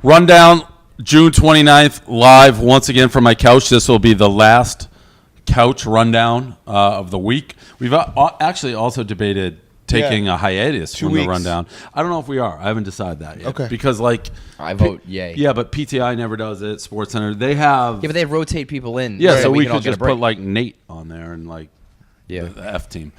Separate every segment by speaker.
Speaker 1: Rundown, June 29th, live once again from my couch. This will be the last couch rundown of the week. We've actually also debated taking a hiatus from the rundown. I don't know if we are. I haven't decided that yet.
Speaker 2: Okay.
Speaker 1: Because,
Speaker 3: I vote yay.
Speaker 1: Yeah, but PTI never does it. SportsCenter, they have...
Speaker 3: Yeah, but they rotate people in.
Speaker 1: Yeah, so we could just put, Nate on there and, the F team.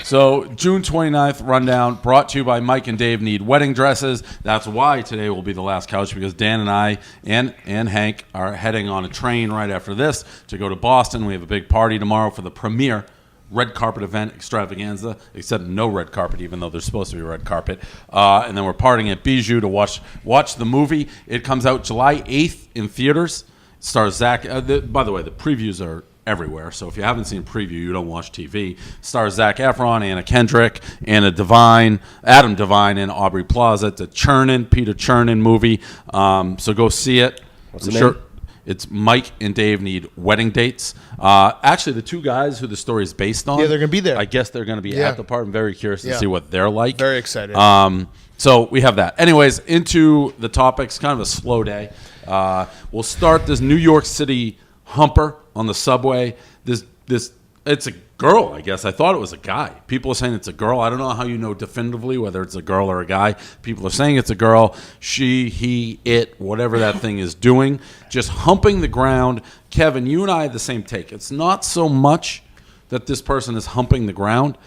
Speaker 1: So, June 29th rundown brought to you by Mike and Dave Need Wedding Dresses. That's why today will be the last couch, because Dan and I and Hank are heading on a train right after this to go to Boston. We have a big party tomorrow for the premiere red carpet event extravaganza, except no red carpet, even though there's supposed to be a red carpet. And then we're partying at Bijou to watch the movie. It comes out July 8th in theaters. It stars Zach. By the way, the previews are everywhere, so if you haven't seen a preview, you don't watch TV. Stars Zac Efron, Anna Kendrick, Anna Devine, Adam Devine, and Aubrey Plaza. It's a Peter Chernin movie, so go see it.
Speaker 2: What's the name?
Speaker 1: It's Mike and Dave Need Wedding Dates. Actually, the two guys who the story is based on,
Speaker 2: they're going to be there.
Speaker 1: I guess they're going to be at the part. I'm very curious to see what they're like.
Speaker 2: Very excited.
Speaker 1: So we have that. Anyways, into the topics, kind of a slow day. We'll start this New York City humper on the subway. This it's a girl, I guess. I thought it was a guy. People are saying it's a girl. I don't know how you know definitively whether it's a girl or a guy. People are saying it's a girl. She, he, it, whatever that thing is doing, just humping the ground. Kevin, you and I have the same take. It's not so much that this person is humping the ground.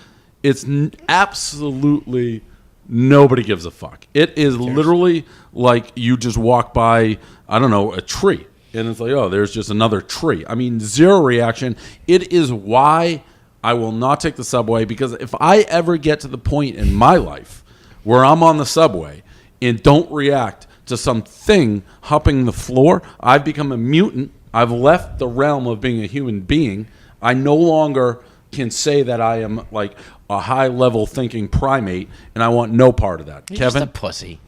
Speaker 1: It's absolutely nobody gives a fuck. It is literally like you just walk by, I don't know, a tree. And it's like, oh, there's just another tree. I mean, zero reaction. It is why I will not take the subway, because if I ever get to the point in my life where I'm on the subway and don't react to something humping the floor, I've become a mutant. I've left the realm of being a human being. I no longer can say that I am like a high-level thinking primate, and I want no part of that.
Speaker 3: You're
Speaker 1: Kevin?
Speaker 3: just a pussy.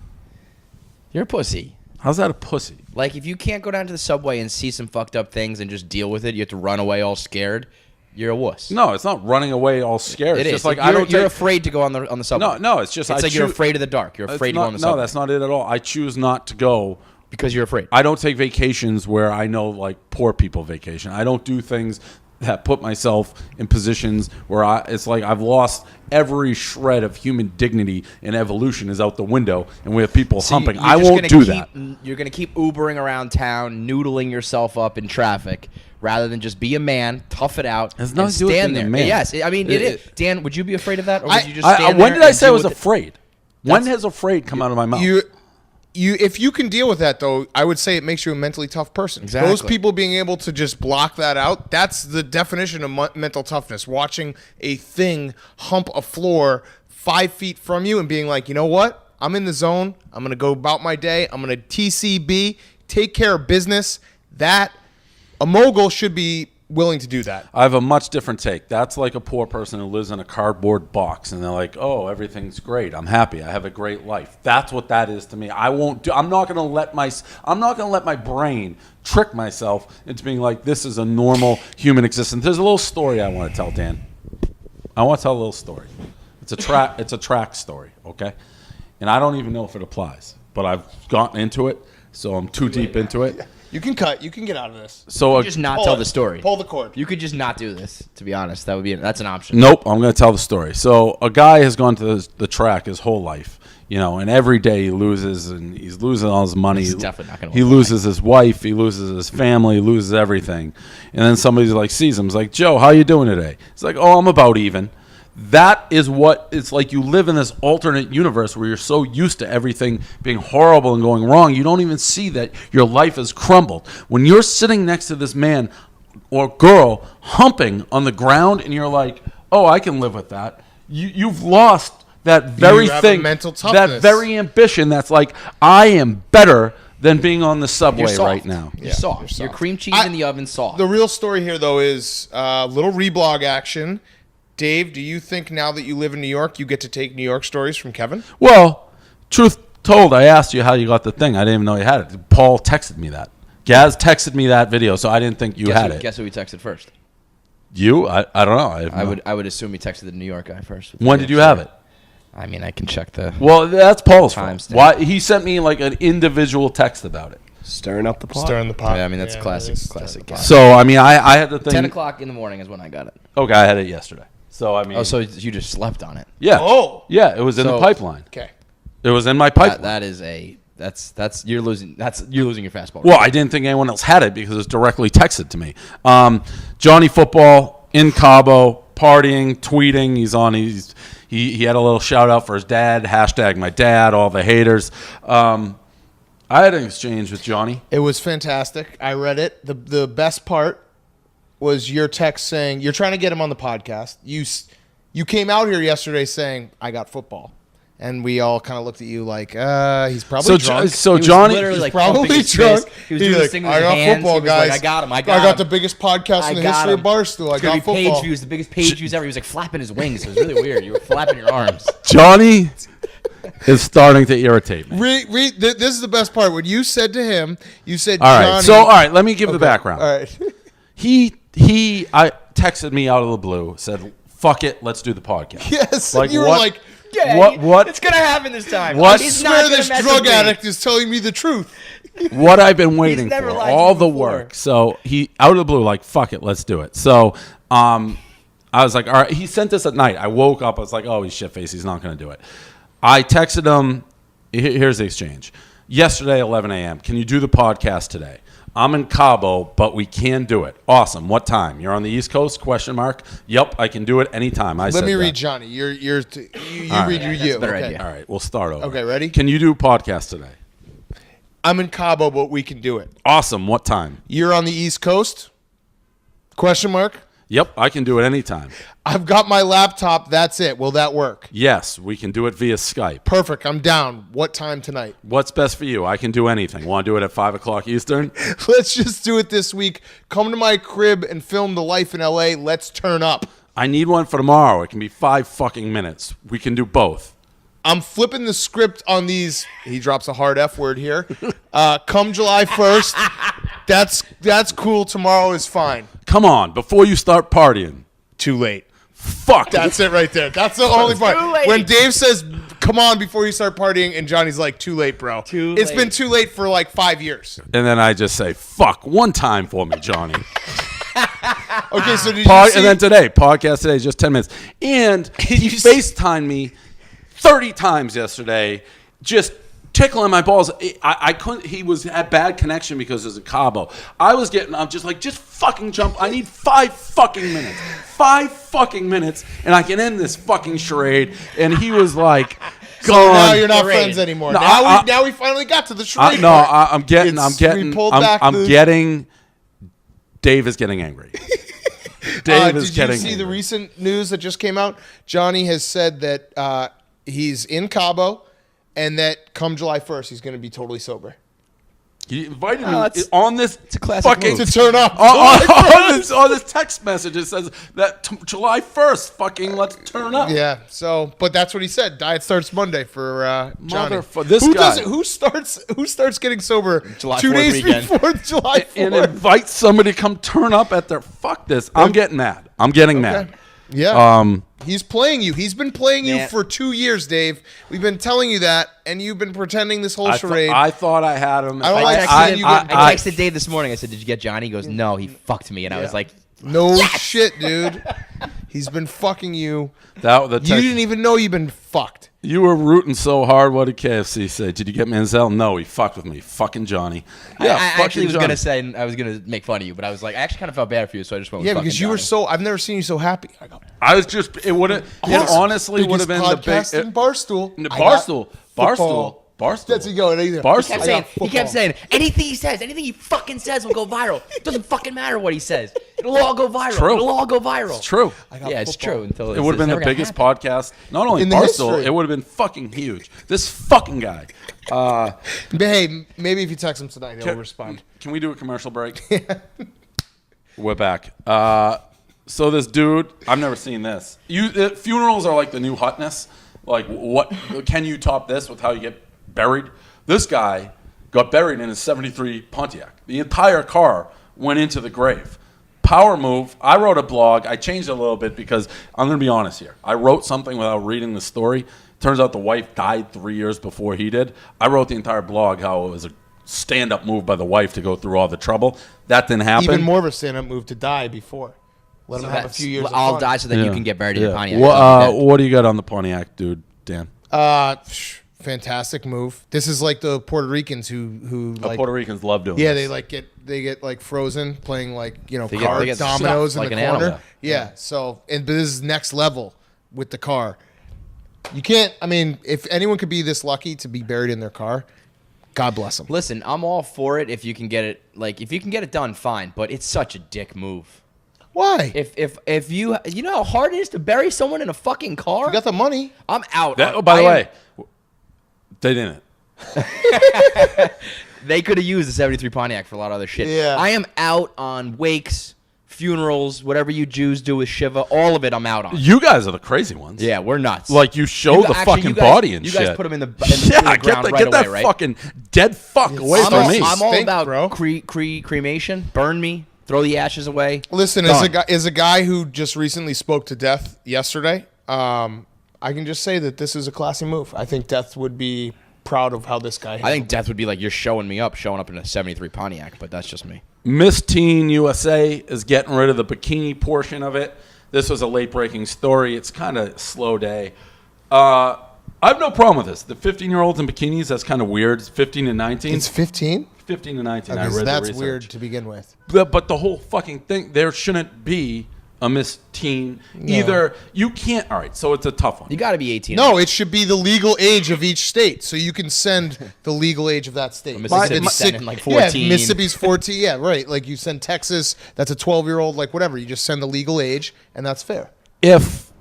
Speaker 3: You're a pussy.
Speaker 1: How's that a pussy?
Speaker 3: Like, if you can't go down to the subway and see some fucked up things and just deal with it, you have to run away all scared, you're a wuss.
Speaker 1: No, it's not running away all scared.
Speaker 3: It
Speaker 1: it's
Speaker 3: is.
Speaker 1: Just like
Speaker 3: you're afraid to go on the subway.
Speaker 1: No, it's just
Speaker 3: it's like you're afraid of the dark. You're afraid to go on the subway.
Speaker 1: No, that's not it at all. I choose not to go
Speaker 3: because you're afraid.
Speaker 1: I don't take vacations where I know, like, poor people vacation. I don't do things that put myself in positions where it's like I've lost every shred of human dignity, and evolution is out the window, and we have people humping. I won't do that.
Speaker 3: You're going to keep Ubering around town, noodling yourself up in traffic, rather than just be a man, tough it out, and stand there.
Speaker 1: Man.
Speaker 3: Yes, I mean, it is. Dan, would you be afraid of that? Or would you just stand
Speaker 1: when
Speaker 3: there
Speaker 1: did I say I was
Speaker 3: with
Speaker 1: afraid? When has afraid come out of my mouth?
Speaker 2: If you can deal with that, though, I would say it makes you a mentally tough person.
Speaker 3: Exactly.
Speaker 2: Those people being able to just block that out, that's the definition of mental toughness. Watching a thing hump a floor 5 feet from you and being like, you know what? I'm in the zone. I'm going to go about my day. I'm going to TCB, take care of business. That a mogul should be willing to do that.
Speaker 1: I have a much different take. That's like a poor person who lives in a cardboard box, and they're like, "Oh, everything's great. I'm happy. I have a great life." That's what that is to me. I'm not going to let my brain trick myself into being like, this is a normal human existence. There's a little story I want to tell, Dan. I want to tell a little story. It's a track story, okay? And I don't even know if it applies, but I've gotten into it, so I'm too deep into it.
Speaker 2: You can cut. You can get out of this.
Speaker 1: So
Speaker 3: you just not tell the story.
Speaker 2: Pull the cord.
Speaker 3: You could just not do this. To be honest, that's an option.
Speaker 1: Nope, I'm going to tell the story. So a guy has gone to the track his whole life, and every day he loses, and he's losing all his money.
Speaker 3: He's definitely not going to.
Speaker 1: He loses his wife. He loses his family. He loses everything. And then somebody's like sees him. He's like, "Joe, how you doing today?" He's like, "Oh, I'm about even." That is what it's like. You live in this alternate universe where you're so used to everything being horrible and going wrong, you don't even see that your life has crumbled. When you're sitting next to this man or girl humping on the ground and you're like, "Oh, I can live with that," you've lost that very thing,
Speaker 2: mental toughness.
Speaker 1: that very ambition that's like, I am better than being on the subway right now.
Speaker 3: You're soft. You're cream cheese in the oven soft.
Speaker 2: The real story here, though, is little reblog action. Dave, do you think now that you live in New York, you get to take New York stories from Kevin?
Speaker 1: Well, truth told, I asked you how you got the thing. I didn't even know you had it. Paul texted me that. Gaz texted me that video, so I didn't think you had it.
Speaker 3: Guess who we texted first?
Speaker 1: You? I don't know.
Speaker 3: I would assume he texted the New York guy first.
Speaker 1: When did you have it?
Speaker 3: I mean, I can check the.
Speaker 1: Well, that's Paul's fault.
Speaker 3: Timestamp.
Speaker 1: Why he sent me like an individual text about it.
Speaker 4: Stirring up the pot.
Speaker 2: Stirring the pot.
Speaker 3: Yeah, I mean, that's classic.
Speaker 2: it is
Speaker 3: Classic.
Speaker 2: stirring the pot.
Speaker 1: So I mean, I had the thing.
Speaker 3: 10 o'clock in the morning is when I got it.
Speaker 1: Okay, I had it yesterday. So I mean.
Speaker 3: Oh, so you just slept on it?
Speaker 1: Yeah.
Speaker 2: Oh.
Speaker 1: Yeah, it was in the
Speaker 3: So-
Speaker 1: pipeline.
Speaker 2: Okay.
Speaker 1: It was in my pipeline.
Speaker 3: That is you're losing your fastball.
Speaker 1: Well, I didn't think anyone else had it because it was directly texted to me. Johnny Football in Cabo, partying, tweeting. He had a little shout out for his dad. # my dad. All the haters. I had an exchange with Johnny.
Speaker 2: It was fantastic. I read it. The best part was your text saying you're trying to get him on the podcast. You came out here yesterday saying I got football. And we all kind of looked at you like, he's probably drunk.
Speaker 1: So
Speaker 3: He was
Speaker 1: Johnny,
Speaker 3: literally
Speaker 2: He's
Speaker 3: like
Speaker 2: probably
Speaker 3: pumping his
Speaker 2: drunk.
Speaker 3: fist. He was doing this thing with
Speaker 2: I
Speaker 3: his
Speaker 2: got
Speaker 3: hands.
Speaker 2: football,
Speaker 3: He was
Speaker 2: guys.
Speaker 3: like, I got him.
Speaker 2: I got the biggest podcast in the history of Barstool. I
Speaker 3: It's gonna
Speaker 2: got
Speaker 3: be page
Speaker 2: football.
Speaker 3: views, the biggest page views ever. He was like flapping his wings. It was really weird. You were flapping your arms.
Speaker 1: Johnny is starting to irritate me.
Speaker 2: This is the best part. When you said to him, you said,
Speaker 1: All right.
Speaker 2: Johnny.
Speaker 1: So all right, let me give the background.
Speaker 2: All right.
Speaker 1: I texted me out of the blue, said, "Fuck it, let's do the podcast."
Speaker 2: Yes.
Speaker 1: Like,
Speaker 2: you were
Speaker 1: what-
Speaker 2: like,
Speaker 1: What
Speaker 3: It's gonna happen this time.
Speaker 1: What-
Speaker 2: I
Speaker 3: He's
Speaker 2: swear
Speaker 3: not gonna
Speaker 2: this
Speaker 3: mess
Speaker 2: drug
Speaker 3: with me.
Speaker 2: addict is telling me the truth.
Speaker 1: what I've been waiting
Speaker 3: never
Speaker 1: for,
Speaker 3: lied to
Speaker 1: all
Speaker 3: me
Speaker 1: the
Speaker 3: before.
Speaker 1: work. So he out of the blue, like, fuck it, let's do it. So I was like, all right. He sent this at night. I woke up. I was like, oh, he's shit faced. He's not going to do it. I texted him. Here's the exchange. Yesterday, 11 a.m. Can you do the podcast today? I'm in Cabo, but we can do it. Awesome. What time? You're on the East Coast? ? Yep, I can do it anytime.
Speaker 2: Let me read Johnny. You read your you.
Speaker 3: a better
Speaker 2: Okay.
Speaker 3: idea.
Speaker 1: All right, we'll start over.
Speaker 2: Okay, ready?
Speaker 1: Can you do a podcast today?
Speaker 2: I'm in Cabo, but we can do it.
Speaker 1: Awesome. What time?
Speaker 2: You're on the East Coast? ?
Speaker 1: Yep, I can do it anytime.
Speaker 2: I've got my laptop. That's it. Will that work?
Speaker 1: Yes, we can do it via Skype.
Speaker 2: Perfect. I'm down. What time tonight?
Speaker 1: What's best for you? I can do anything. Want to do it at 5 o'clock Eastern?
Speaker 2: Let's just do it this week. Come to my crib and film the life in LA. Let's turn up.
Speaker 1: I need one for tomorrow. It can be 5 fucking minutes. We can do both.
Speaker 2: I'm flipping the script on these. He drops a hard F word here. Come July 1st. That's cool. Tomorrow is fine.
Speaker 1: Come on, before you start partying.
Speaker 2: Too late.
Speaker 1: Fuck.
Speaker 2: That's it right there. That's the only part.
Speaker 3: Too late.
Speaker 2: When Dave says, come on before you start partying, and Johnny's like, too late, bro. It's been too late for like 5 years.
Speaker 1: And then I just say, fuck, one time for me, Johnny.
Speaker 2: Okay, so did you see?
Speaker 1: And then today, podcast today is just 10 minutes. And he FaceTimed me 30 times yesterday, just tickling my balls. I couldn't. He had bad connection because it was in Cabo. I'm just like, just fucking jump. I need 5 fucking minutes. 5 fucking minutes, and I can end this fucking charade. And he was like,
Speaker 2: So
Speaker 1: gone.
Speaker 2: now you're not
Speaker 3: Charade.
Speaker 2: friends anymore.
Speaker 1: No,
Speaker 2: now we finally got to the charade. part.
Speaker 1: I'm getting. Dave is getting angry. Dave is getting.
Speaker 2: Did you see the
Speaker 1: angry.
Speaker 2: recent news that just came out? Johnny has said that he's in Cabo, and that come July 1st he's going to be totally sober.
Speaker 1: He invited
Speaker 3: Oh,
Speaker 1: me
Speaker 3: that's-
Speaker 1: on this
Speaker 3: a classic
Speaker 1: fucking
Speaker 3: move.
Speaker 2: To turn up.
Speaker 1: on this text message. It says that July 1st, fucking let's turn up.
Speaker 2: Yeah. So, but that's what he said. Diet starts Monday for Johnny.
Speaker 1: This
Speaker 2: who
Speaker 1: guy.
Speaker 2: Who starts getting sober
Speaker 3: July
Speaker 2: 2
Speaker 3: 4th
Speaker 2: days
Speaker 3: weekend.
Speaker 2: before July 4th?
Speaker 1: And invite somebody to come turn up at their. Fuck this. I'm getting mad. I'm getting mad.
Speaker 2: Yeah. He's playing you. He's been playing you
Speaker 3: Yeah.
Speaker 2: for 2 years, Dave. We've been telling you that, and you've been pretending this whole charade.
Speaker 1: I thought I had him.
Speaker 2: I don't like seeing you get-
Speaker 3: I texted Dave this morning. I said, "Did you get Johnny?" He goes, "No, he fucked me." And I was like,
Speaker 2: no shit, dude. He's been fucking you.
Speaker 1: the
Speaker 2: You
Speaker 1: text,
Speaker 2: didn't even know you've been fucked.
Speaker 1: you were rooting so hard. What did KFC say? Did you get Manziel? No, he fucked with me. Fucking Johnny. Yeah,
Speaker 3: I
Speaker 1: fucking
Speaker 3: actually was
Speaker 1: Johnny.
Speaker 3: gonna say I was gonna make fun of you, but I was like, I actually kind of felt bad for you, so I just went with
Speaker 2: Yeah,
Speaker 3: fucking
Speaker 2: because you were
Speaker 3: Johnny.
Speaker 2: so. I've never seen you so happy. I go,
Speaker 1: I was just. It would have. It honestly would have been the big.
Speaker 2: podcast in Barstool.
Speaker 1: The
Speaker 2: I got
Speaker 1: Barstool.
Speaker 2: football.
Speaker 1: Barstool.
Speaker 2: That's you going.
Speaker 1: Barstool.
Speaker 3: He kept saying anything he says, anything he fucking says will go viral. It doesn't fucking matter what he says. It'll all go viral.
Speaker 1: True.
Speaker 3: It'll all go viral.
Speaker 1: It's true.
Speaker 3: Yeah, it's true. Until
Speaker 1: It would have been the biggest podcast, not only
Speaker 2: In the
Speaker 1: Barstool,
Speaker 2: history.
Speaker 1: it would have been fucking huge. This fucking guy.
Speaker 2: But hey, maybe if you text him tonight, he'll respond.
Speaker 1: Can we do a commercial break? We're back. So this dude, I've never seen this. Funerals are like the new hotness. Like, what can you top this with how you get buried? This guy got buried in his 73 Pontiac. The entire car went into the grave. Power move. I wrote a blog. I changed it a little bit because I'm going to be honest here. I wrote something without reading the story. Turns out the wife died 3 years before he did. I wrote the entire blog how it was a stand-up move by the wife to go through all the trouble. That didn't happen.
Speaker 2: Even more of a stand-up move to die before. Let him have a few years.
Speaker 3: I'll
Speaker 2: of fun.
Speaker 3: die so that you can get buried in your Pontiac.
Speaker 1: What do you got on the Pontiac, dude, Dan?
Speaker 2: Fantastic move. This is like the Puerto Ricans who like
Speaker 1: Puerto Ricans love doing
Speaker 2: yeah,
Speaker 1: this.
Speaker 2: they get like frozen playing like, you know,
Speaker 3: They
Speaker 2: card
Speaker 3: get
Speaker 2: dominoes in
Speaker 3: stuffed
Speaker 2: the
Speaker 3: like an
Speaker 2: corner.
Speaker 3: animal.
Speaker 2: Yeah. So, but this is next level with the car. You can't. I mean, if anyone could be this lucky to be buried in their car, God bless them.
Speaker 3: Listen, I'm all for it if you can get it. Like, if you can get it done, fine. But it's such a dick move.
Speaker 2: Why?
Speaker 3: If you know how hard it is to bury someone in a fucking car.
Speaker 2: You got the money.
Speaker 3: I'm out.
Speaker 1: By the way, they didn't.
Speaker 3: They could have used the 73 Pontiac for a lot of other shit.
Speaker 2: Yeah.
Speaker 3: I am out on wakes, funerals, whatever you Jews do with Shiva. All of it, I'm out on.
Speaker 1: You guys are the crazy ones.
Speaker 3: Yeah, we're nuts.
Speaker 1: Like, you show the
Speaker 3: Actually,
Speaker 1: fucking
Speaker 3: you guys,
Speaker 1: body and
Speaker 3: you
Speaker 1: shit.
Speaker 3: guys put them in the
Speaker 1: yeah,
Speaker 3: ground
Speaker 1: get
Speaker 3: right
Speaker 1: that
Speaker 3: away, right?
Speaker 1: fucking dead fuck away
Speaker 2: I'm
Speaker 1: from
Speaker 2: all-
Speaker 1: me.
Speaker 3: I'm all
Speaker 2: Stink,
Speaker 3: about
Speaker 2: bro.
Speaker 3: cremation. Burn me. Throw the ashes away.
Speaker 2: Listen,
Speaker 3: Done.
Speaker 2: as a guy who just recently spoke to Death yesterday, I can just say that this is a classy move. I think Death would be proud of how this guy.
Speaker 3: I think Death would be like, you're showing up in a 73 Pontiac, but that's just me.
Speaker 1: Miss Teen USA is getting rid of the bikini portion of it. This was a late-breaking story. It's kind of a slow day. I have no problem with this. The 15-year-olds in bikinis, that's kind of weird. It's 15 and 19.
Speaker 2: It's 15.
Speaker 1: 15 to 19.
Speaker 2: Okay,
Speaker 1: I
Speaker 2: so
Speaker 1: read
Speaker 2: that's
Speaker 1: the research.
Speaker 2: weird to begin with.
Speaker 1: But the whole fucking thing, there shouldn't be a Miss Teen. Either you can't. All right, so it's a tough one.
Speaker 3: You got to be 18.
Speaker 2: No, it should be the legal age of each state, so you can send the legal age of that state.
Speaker 3: Mississippi's sending, like, 14.
Speaker 2: Yeah, Mississippi's 14. Yeah, right. Like you send Texas, that's a 12-year-old. Like whatever, you just send the legal age, and that's fair.
Speaker 1: If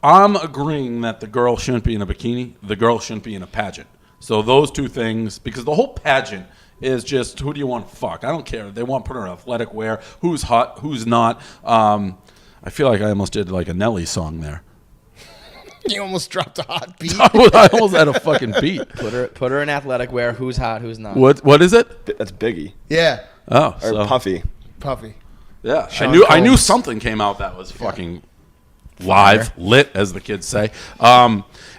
Speaker 1: I'm agreeing that the girl shouldn't be in a bikini, the girl shouldn't be in a pageant. So those two things, because the whole pageant is just who do you want to fuck? I don't care. They want to put her in athletic wear. Who's hot? Who's not? I feel like I almost did like a Nelly song there.
Speaker 2: You almost dropped a hot beat.
Speaker 1: I almost had a fucking beat.
Speaker 3: Put her in athletic wear. Who's hot? Who's not?
Speaker 1: What is it?
Speaker 4: That's Biggie.
Speaker 2: Yeah,
Speaker 1: Oh,
Speaker 4: Or
Speaker 1: so,
Speaker 4: Puffy.
Speaker 2: Puffy.
Speaker 1: yeah.
Speaker 2: Sean
Speaker 1: I knew
Speaker 2: Combs.
Speaker 1: something came out that was fucking live, lit, as the kids say.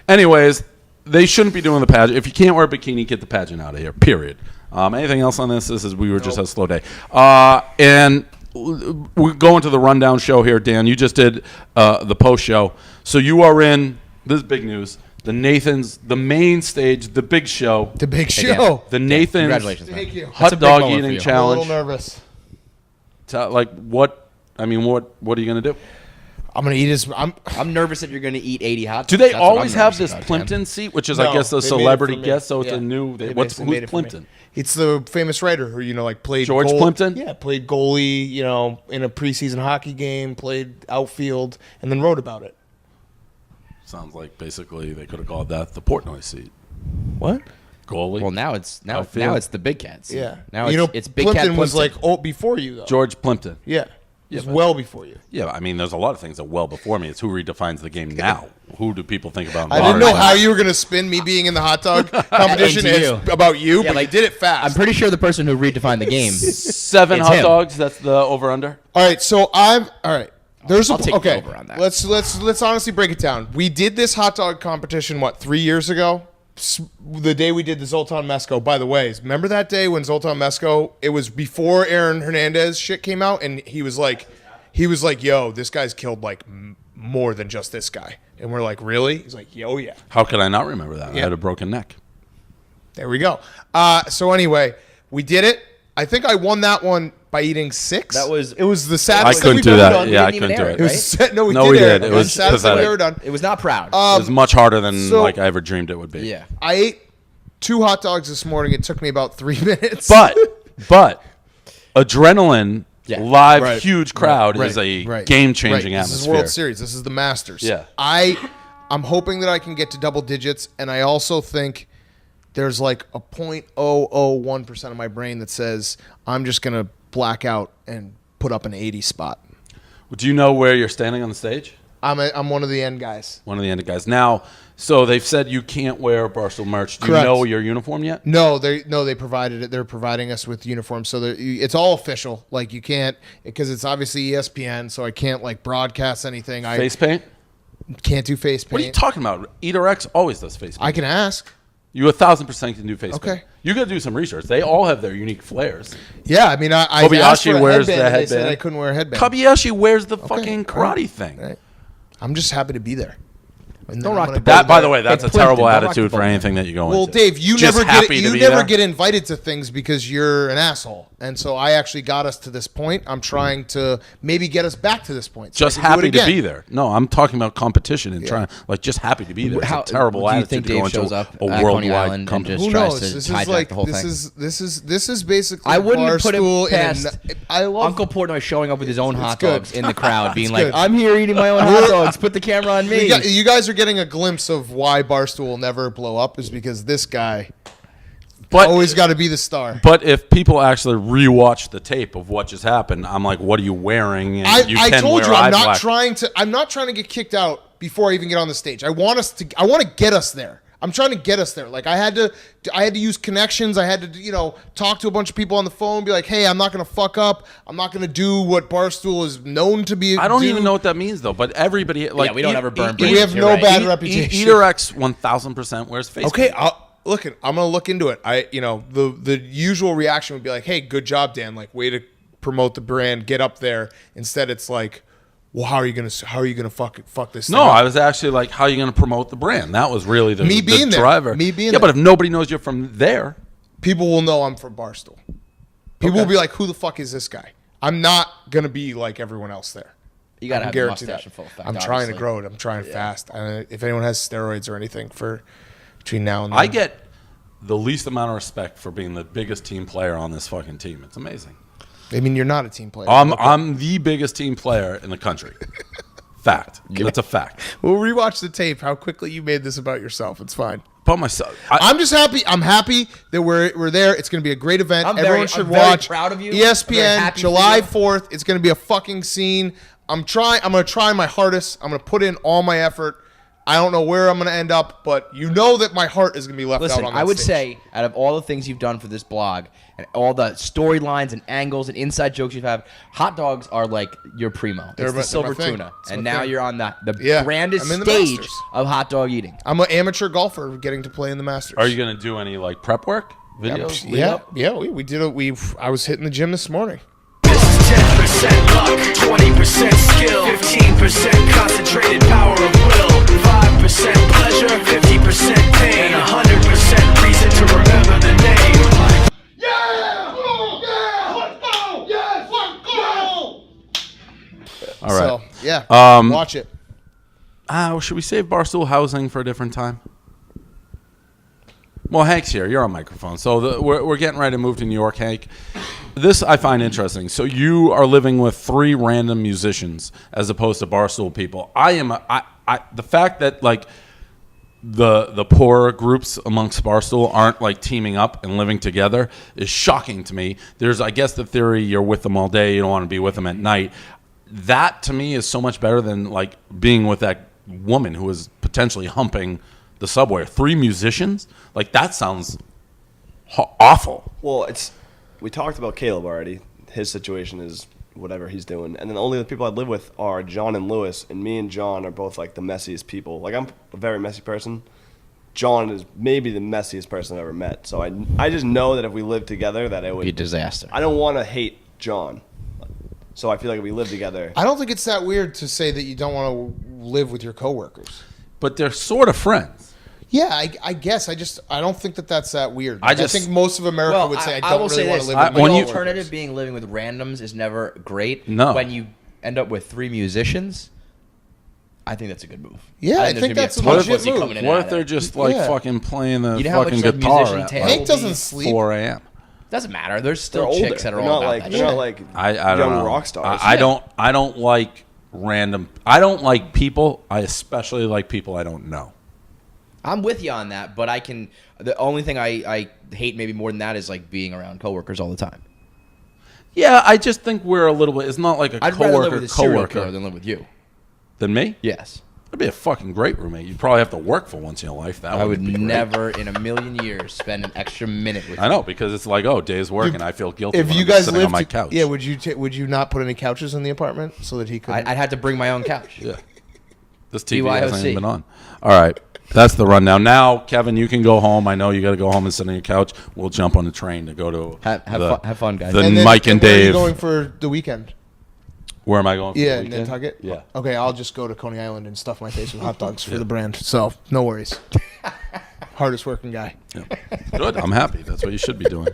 Speaker 1: Anyways, they shouldn't be doing the pageant. If you can't wear a bikini, get the pageant out of here. Period. Anything else on this? This is we were just a slow day. And we're going to the rundown show here, Dan. You just did the post show, so you are in. This is big news. The Nathan's, the main stage, the big show,
Speaker 2: The big
Speaker 3: Hey,
Speaker 2: show.
Speaker 1: the Nathan's
Speaker 3: Congratulations, man.
Speaker 2: Thank you.
Speaker 3: That's a
Speaker 1: hot
Speaker 3: big
Speaker 1: dog
Speaker 3: moment for
Speaker 1: eating
Speaker 3: you.
Speaker 2: I'm a
Speaker 1: challenge.
Speaker 2: little nervous.
Speaker 1: Like what? I mean, what are you gonna do?
Speaker 2: I'm gonna eat his.
Speaker 3: I'm nervous that you're going to eat 80 hot dogs.
Speaker 1: Do they
Speaker 3: That's what I'm
Speaker 1: always have
Speaker 3: nervous
Speaker 1: this
Speaker 3: about,
Speaker 1: Plimpton
Speaker 3: Ken.
Speaker 1: seat, which is
Speaker 2: No,
Speaker 1: I guess a
Speaker 2: they made it
Speaker 1: celebrity
Speaker 2: for me.
Speaker 1: guest? So it's
Speaker 2: Yeah.
Speaker 1: a new.
Speaker 2: They
Speaker 1: Who's
Speaker 2: basically made it for me.
Speaker 1: Plimpton?
Speaker 2: It's the famous writer who like played
Speaker 1: George Plimpton?
Speaker 2: Yeah, played goalie. In a preseason hockey game, played outfield, and then wrote about it.
Speaker 1: Sounds like basically they could have called that the Portnoy seat.
Speaker 2: What?
Speaker 1: Goalie.
Speaker 3: Well, now it's
Speaker 1: Outfield.
Speaker 3: the big cats.
Speaker 2: Yeah.
Speaker 3: Now it's big
Speaker 2: Plimpton
Speaker 3: cat
Speaker 2: was
Speaker 3: Plimpton.
Speaker 2: like before you though.
Speaker 1: George Plimpton.
Speaker 2: Yeah. It was
Speaker 1: but-
Speaker 2: well before you.
Speaker 1: Yeah, I mean, there's a lot of things that well before me. It's who redefines the game now. Who do people think about?
Speaker 2: I didn't know
Speaker 1: modern
Speaker 2: how
Speaker 1: times?
Speaker 2: you were gonna spin me being in the hot dog competition
Speaker 3: Into
Speaker 2: as
Speaker 3: you.
Speaker 2: about you,
Speaker 3: Yeah,
Speaker 2: but
Speaker 3: like,
Speaker 2: you did it fast.
Speaker 3: I'm pretty sure the person who redefined the game.
Speaker 1: 7
Speaker 3: It's
Speaker 1: hot
Speaker 3: him.
Speaker 1: dogs. That's the over under.
Speaker 2: All right, so all right. There's
Speaker 3: I'll take the
Speaker 2: okay.
Speaker 3: over on that.
Speaker 2: Let's honestly break it down. We did this hot dog competition 3 years ago. The day we did the Zoltan Mesko. By the way, remember that day when Zoltan Mesko? It was before Aaron Hernandez shit came out, and he was like, "Yo, this guy's killed like more than just this guy." And we're like, "Really?" He's like, "Yo, yeah."
Speaker 1: How could I not remember that? I
Speaker 2: Yeah.
Speaker 1: had a broken neck.
Speaker 2: There we go. So anyway, we did it. I think I won that one by eating 6. It was the
Speaker 1: I
Speaker 2: saddest thing
Speaker 1: couldn't
Speaker 2: we've
Speaker 1: do
Speaker 2: ever
Speaker 1: that.
Speaker 2: done.
Speaker 1: Yeah, I
Speaker 3: didn't even
Speaker 1: couldn't do
Speaker 3: air
Speaker 1: it.
Speaker 2: It was no, we
Speaker 1: No,
Speaker 2: did.
Speaker 1: we
Speaker 2: It
Speaker 1: did. It was
Speaker 2: the saddest thing we've
Speaker 1: pathetic.
Speaker 2: ever done.
Speaker 3: It was not proud.
Speaker 1: It was much harder than
Speaker 2: so-
Speaker 1: like I ever dreamed it would be.
Speaker 3: yeah.
Speaker 2: I ate 2 hot dogs this morning. It took me about 3 minutes.
Speaker 1: But adrenaline,
Speaker 3: Yeah.
Speaker 1: live,
Speaker 2: Right.
Speaker 1: huge crowd
Speaker 2: Right.
Speaker 1: is a
Speaker 2: Right.
Speaker 1: game-changing
Speaker 2: Right. This is
Speaker 1: atmosphere.
Speaker 2: World Series. This is the Masters.
Speaker 1: Yeah.
Speaker 2: I'm hoping that I can get to double digits, and I also think there's like a 0.001% of my brain that says I'm just gonna black out and put up an 80 spot.
Speaker 1: Do you know where you're standing on the stage?
Speaker 2: I'm one of the end guys.
Speaker 1: One of the end guys. Now, so they've said you can't wear Barstool merch. Do you
Speaker 2: Correct.
Speaker 1: know your uniform yet?
Speaker 2: No, they provided it. They're providing us with uniforms, so it's all official. Like you can't because it's obviously ESPN, so I can't like broadcast anything.
Speaker 1: Face paint?
Speaker 2: Can't do face paint.
Speaker 1: What are you talking about? Eater X always does face paint.
Speaker 2: I can ask.
Speaker 1: You 1,000% can do face
Speaker 2: Okay.
Speaker 1: paint. You got to do some research. They all have their unique flares.
Speaker 2: Yeah, I mean, I asked
Speaker 1: Kobayashi
Speaker 2: for a
Speaker 1: wears
Speaker 2: headband,
Speaker 1: the
Speaker 2: and they said
Speaker 1: headband.
Speaker 2: I couldn't wear a headband.
Speaker 1: Kobayashi wears the
Speaker 2: Okay,
Speaker 1: fucking
Speaker 2: all right,
Speaker 1: karate thing.
Speaker 2: all right. I'm just happy to be there. And
Speaker 3: Don't
Speaker 2: then
Speaker 3: rock
Speaker 2: I'm
Speaker 3: the
Speaker 2: gonna
Speaker 3: boat.
Speaker 1: That, by the way, that's
Speaker 3: Hey,
Speaker 1: a
Speaker 3: Plimpton,
Speaker 1: terrible
Speaker 3: don't rock the
Speaker 1: attitude for
Speaker 3: boat, man.
Speaker 1: anything that you go
Speaker 2: Well,
Speaker 1: into.
Speaker 2: Dave, you
Speaker 1: Just
Speaker 2: never
Speaker 1: happy to be there.
Speaker 2: get invited to things because you're an asshole, and so I actually got us to this point. I'm trying to maybe get us back to this point. So
Speaker 1: Just
Speaker 2: I can do
Speaker 1: happy
Speaker 2: it
Speaker 1: to
Speaker 2: again.
Speaker 1: be there. No, I'm talking about competition and trying, like, just happy to be there. It's a terrible
Speaker 3: do you
Speaker 1: attitude
Speaker 3: think
Speaker 1: to go
Speaker 3: Dave
Speaker 1: into
Speaker 3: shows up
Speaker 1: a
Speaker 3: at Coney
Speaker 1: worldwide
Speaker 3: Island and
Speaker 1: company.
Speaker 3: just
Speaker 2: Who
Speaker 3: tries
Speaker 2: knows?
Speaker 3: to
Speaker 2: This
Speaker 3: hijack
Speaker 2: is like
Speaker 3: the whole thing?
Speaker 2: this is basically.
Speaker 3: I wouldn't put
Speaker 2: Barstool
Speaker 3: it past
Speaker 2: I love
Speaker 3: Uncle Portnoy showing up with his own hot
Speaker 2: good.
Speaker 3: dogs in the crowd, being like,
Speaker 2: good.
Speaker 3: "I'm here eating my own hot dogs. Put the camera on me."
Speaker 2: You guys are getting a glimpse of why Barstool will never blow up is because this guy
Speaker 1: But
Speaker 2: always got to be the star.
Speaker 1: But if people actually rewatch the tape of what just happened, I'm like, what are you wearing? And
Speaker 2: I
Speaker 1: can
Speaker 2: told
Speaker 1: wear
Speaker 2: you I'm
Speaker 1: eye
Speaker 2: not
Speaker 1: black.
Speaker 2: trying to get kicked out before I even get on the stage. I want to get us there. I'm trying to get us there. Like I had to use connections. I had to, talk to a bunch of people on the phone, be like, "Hey, I'm not going to fuck up. I'm not going to do what Barstool is known to be."
Speaker 1: I don't even know what that means though. But everybody, like,
Speaker 3: we don't ever burn
Speaker 2: We
Speaker 3: bridges.
Speaker 2: have
Speaker 3: You're
Speaker 2: no
Speaker 3: right.
Speaker 2: bad reputation.
Speaker 1: Eater X 1,000% wears face.
Speaker 2: Okay,
Speaker 1: paint.
Speaker 2: I'm gonna look into it. The usual reaction would be like, "Hey, good job, Dan. Like, way to promote the brand. Get up there." Instead, it's like, "Well, how are you gonna fuck this?"
Speaker 1: No,
Speaker 2: thing up?
Speaker 1: I was actually like, how are you going to promote the brand? That was really the
Speaker 2: Me being there.
Speaker 1: driver.
Speaker 2: Me being
Speaker 1: yeah, but
Speaker 2: there.
Speaker 1: if nobody knows you're from there,
Speaker 2: People will know I'm from Barstool. People will be like, "Who the fuck is this guy?" I'm not gonna be like everyone else there.
Speaker 3: You gotta
Speaker 2: I
Speaker 3: have a
Speaker 2: guarantee
Speaker 3: mustache
Speaker 2: that.
Speaker 3: in full effect.
Speaker 2: I'm trying to
Speaker 3: obviously.
Speaker 2: grow it. I'm trying fast. If anyone has steroids or anything for between now and then,
Speaker 1: I get the least amount of respect for being the biggest team player on this fucking team. It's amazing.
Speaker 2: I mean, you're not a team player.
Speaker 1: I'm the biggest team player in the country. Fact. That's a fact.
Speaker 2: We'll rewatch the tape. How quickly you made this about yourself. It's fine.
Speaker 1: But myself,
Speaker 2: I'm just happy. I'm happy that we're there. It's going to be a great event.
Speaker 3: I'm
Speaker 2: Should
Speaker 3: very
Speaker 2: watch.
Speaker 3: proud of you. I'm very
Speaker 2: ESPN,
Speaker 3: happy for
Speaker 2: July
Speaker 3: you.
Speaker 2: 4th. It's going to be a fucking scene. I'm going to try my hardest. I'm going to put in all my effort. I don't know where I'm going to end up, but you know that my heart is going to be left
Speaker 3: Listen,
Speaker 2: out on that
Speaker 3: I would
Speaker 2: stage.
Speaker 3: say, out of all the things you've done for this blog and all the storylines and angles and inside jokes you've had, hot dogs are like your primo.
Speaker 2: They're
Speaker 3: It's
Speaker 2: my
Speaker 3: the silver
Speaker 2: thing.
Speaker 3: tuna.
Speaker 2: It's
Speaker 3: And
Speaker 2: my
Speaker 3: now
Speaker 2: thing.
Speaker 3: you're on the
Speaker 2: Yeah,
Speaker 3: grandest
Speaker 2: I'm in the
Speaker 3: stage
Speaker 2: Masters.
Speaker 3: of hot dog eating.
Speaker 2: I'm an amateur golfer getting to play in the Masters.
Speaker 1: are you going to do any like prep work videos? lead up?
Speaker 2: We did it. I was hitting the gym this morning.
Speaker 4: This is 10% luck, 20% skill, 15% concentrated power of will, 5% pleasure, 50% pain, and 100% reason to remember the name.
Speaker 1: All right.
Speaker 2: So watch it.
Speaker 1: Should we save Barstool Housing for a different time? Well, Hank's here. You're on microphone. So we're getting ready to move to New York, Hank. This I find interesting. So you are living with 3 random musicians as opposed to Barstool people. The fact that like the poorer groups amongst Barstool aren't like teaming up and living together is shocking to me. There's, I guess, the theory you're with them all day, you don't want to be with them at night. That to me is so much better than like being with that woman who is potentially humping the subway. 3 musicians? Like that sounds awful.
Speaker 5: Well, we talked about Caleb already. His situation is whatever he's doing. And then the only other people I live with are John and Lewis, and me and John are both like the messiest people. Like I'm a very messy person. John is maybe the messiest person I've ever met. So I just know that if we lived together that it would
Speaker 3: Be a disaster.
Speaker 5: I don't want to hate John. So I feel like if we live together.
Speaker 2: I don't think it's that weird to say that you don't want to live with your coworkers.
Speaker 1: But they're sort of friends.
Speaker 2: Yeah, I guess. I don't think that that's that weird.
Speaker 1: I just-
Speaker 2: think most of America
Speaker 3: Well,
Speaker 2: would say I
Speaker 3: I
Speaker 2: don't
Speaker 3: will
Speaker 2: really
Speaker 3: say
Speaker 2: want to
Speaker 3: this.
Speaker 2: live with
Speaker 3: The
Speaker 2: my
Speaker 1: when you-
Speaker 2: coworkers.
Speaker 3: alternative being living with randoms is never great.
Speaker 1: No.
Speaker 3: When you end up with 3 musicians, I think that's a good move.
Speaker 2: Yeah, I think
Speaker 3: there's gonna be
Speaker 2: that's a
Speaker 3: ton of
Speaker 2: legit
Speaker 3: pussy
Speaker 2: move.
Speaker 3: coming in
Speaker 1: What
Speaker 3: and
Speaker 1: if
Speaker 3: out
Speaker 1: they're
Speaker 3: of there.
Speaker 1: just like
Speaker 2: Yeah.
Speaker 1: fucking playing the
Speaker 3: You know how
Speaker 1: fucking
Speaker 3: much, like,
Speaker 1: guitar
Speaker 3: musician
Speaker 1: at
Speaker 3: tales
Speaker 1: like
Speaker 2: Hank doesn't sleep.
Speaker 1: 4 a.m.?
Speaker 3: Doesn't matter. There's
Speaker 5: They're
Speaker 3: still
Speaker 5: older.
Speaker 3: chicks that are
Speaker 5: They're
Speaker 3: all
Speaker 5: not
Speaker 3: about
Speaker 5: like
Speaker 3: that
Speaker 5: they're
Speaker 3: shit.
Speaker 5: not like
Speaker 1: I don't
Speaker 5: young
Speaker 1: know.
Speaker 5: rock stars.
Speaker 1: I don't like random. I don't like people. I especially like people I don't know.
Speaker 3: I'm with you on that, but the only thing I hate maybe more than that is like being around coworkers all the time.
Speaker 1: Yeah, I just think we're a little bit. It's not like a
Speaker 3: I'd rather live
Speaker 1: coworker
Speaker 3: with a serial killer than live with you.
Speaker 1: than me.
Speaker 3: Yes.
Speaker 1: That'd be a fucking great roommate. You'd probably have to work for once in your life. That
Speaker 3: I would
Speaker 1: be great.
Speaker 3: never in a million years spend an extra minute with you.
Speaker 1: I know, because it's like, oh, day's work, and I feel guilty
Speaker 2: If
Speaker 1: when
Speaker 2: you
Speaker 1: I'm
Speaker 2: guys
Speaker 1: sitting
Speaker 2: lived
Speaker 1: on my couch.
Speaker 2: yeah, would you not put any couches in the apartment so that he could?
Speaker 3: I'd have to bring my own couch.
Speaker 1: Yeah. This TV hasn't
Speaker 3: BYOC.
Speaker 1: even been on. All right. That's the rundown. Now, Kevin, you can go home. I know you got to go home and sit on your couch. We'll jump on the train to go to
Speaker 3: Have fun, guys.
Speaker 1: The
Speaker 2: And then-
Speaker 1: Mike and
Speaker 2: where are you
Speaker 1: Dave.
Speaker 2: going for the weekend?
Speaker 1: Where am I going? For
Speaker 2: Yeah,
Speaker 1: the weekend?
Speaker 2: Nantucket.
Speaker 1: Yeah.
Speaker 2: Okay, I'll just go to Coney Island and stuff my face with hot dogs for the brand. So no worries. Hardest working guy.
Speaker 1: Yeah. Good. I'm happy. That's what you should be doing.